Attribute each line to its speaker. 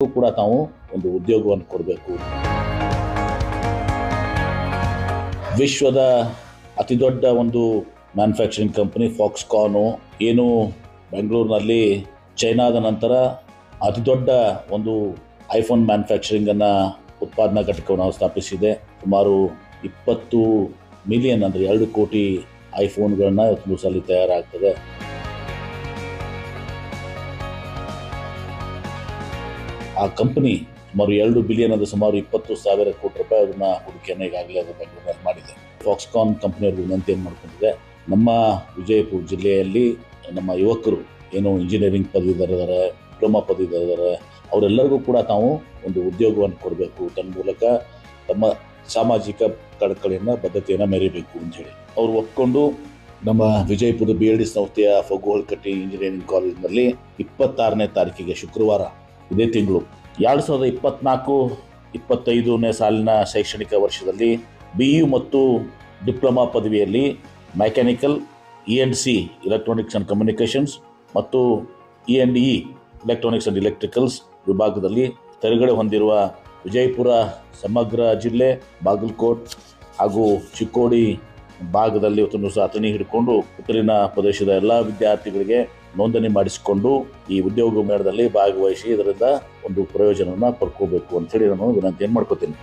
Speaker 1: ಕೂಡ ತಾವು ಒಂದು ಉದ್ಯೋಗವನ್ನು ಕೊಡಬೇಕು. ವಿಶ್ವದ ಅತಿ ದೊಡ್ಡ ಒಂದು ಮ್ಯಾನುಫ್ಯಾಕ್ಚರಿಂಗ್ ಕಂಪನಿ ಫಾಕ್ಸ್ಕಾನು ಏನು ಬೆಂಗಳೂರಿನಲ್ಲಿ ಚೈನಾದ ನಂತರ ಅತಿ ದೊಡ್ಡ ಒಂದು ಐಫೋನ್ ಮ್ಯಾನುಫ್ಯಾಕ್ಚರಿಂಗನ್ನು ಉತ್ಪಾದನಾ ಘಟಕವನ್ನು ಸ್ಥಾಪಿಸಿದೆ. ಸುಮಾರು 20 ಮಿಲಿಯನ್ ಅಂದರೆ 2 ಕೋಟಿ ಐಫೋನ್ಗಳನ್ನ ಇವತ್ತು ಸಲ ತಯಾರಾಗ್ತದೆ. ಆ ಕಂಪನಿ ಸುಮಾರು 2 ಬಿಲಿಯನ್ ಅಂದರೆ ಸುಮಾರು 20,000 ಕೋಟಿ ರೂಪಾಯಿ ಅದನ್ನ ಹೂಡಿಕೆಯನ್ನು ಈಗಾಗಲೇ ಅದು ಬೆಂಗಳೂರಲ್ಲಿ ಮಾಡಿದೆ. ಫಾಕ್ಸ್ಕಾನ್ ಕಂಪನಿಯವ್ರಿಗೆ ವಿನಂತಿ ಏನು ಮಾಡ್ಕೊಂಡಿದೆ, ನಮ್ಮ ವಿಜಯಪುರ ಜಿಲ್ಲೆಯಲ್ಲಿ ನಮ್ಮ ಯುವಕರು ಏನು ಇಂಜಿನಿಯರಿಂಗ್ ಪದವೀಧರಿದ್ದಾರೆ, ಡಿಪ್ಲೊಮಾ ಪದವೀಧರಿದ್ದಾರೆ, ಅವರೆಲ್ಲರಿಗೂ ಕೂಡ ತಾವು ಒಂದು ಉದ್ಯೋಗವನ್ನು ಕೊಡಬೇಕು, ತನ್ನ ಮೂಲಕ ತಮ್ಮ ಸಾಮಾಜಿಕ ಕಳಕಳಿಯನ್ನು ಬದ್ಧತೆಯನ್ನು ಮೆರಿಬೇಕು ಅಂತೇಳಿ ಅವರು ಒಪ್ಕೊಂಡು ನಮ್ಮ ವಿಜಯಪುರದ BLD ಸಂಸ್ಥೆಯ ಫಗೋಳ್ಕಟ್ಟಿ ಇಂಜಿನಿಯರಿಂಗ್ ಕಾಲೇಜಿನಲ್ಲಿ 26ನೇ ತಾರೀಕಿಗೆ ಶುಕ್ರವಾರ ಇದೇ ತಿಂಗಳು 2024-25ನೇ ಸಾಲಿನ ಶೈಕ್ಷಣಿಕ ವರ್ಷದಲ್ಲಿ BU ಮತ್ತು ಡಿಪ್ಲೊಮಾ ಪದವಿಯಲ್ಲಿ mechanical E&C electronics and communications ಮತ್ತು E&E ಎಲೆಕ್ಟ್ರಾನಿಕ್ಸ್ ಆ್ಯಂಡ್ ಎಲೆಕ್ಟ್ರಿಕಲ್ಸ್ ವಿಭಾಗದಲ್ಲಿ ತೇರ್ಗಡೆ ಹೊಂದಿರುವ ವಿಜಯಪುರ ಸಮಗ್ರ ಜಿಲ್ಲೆ, ಬಾಗಲಕೋಟ್ ಹಾಗೂ ಚಿಕ್ಕೋಡಿ ಭಾಗದಲ್ಲಿ ಇವತ್ತು ಅಥಣಿ ಹಿಡ್ಕೊಂಡು ಉತ್ತರಿನ ಪ್ರದೇಶದ ಎಲ್ಲ ವಿದ್ಯಾರ್ಥಿಗಳಿಗೆ ನೋಂದಣಿ ಮಾಡಿಸಿಕೊಂಡು ಈ ಉದ್ಯೋಗ ಮೇಳದಲ್ಲಿ ಭಾಗವಹಿಸಿ ಇದರಿಂದ ಒಂದು ಪ್ರಯೋಜನವನ್ನು ಪಡ್ಕೋಬೇಕು ಅಂತೇಳಿ ನಾನು ವಿನಂತಿಯನ್ನು ಮಾಡ್ಕೋತೀನಿ.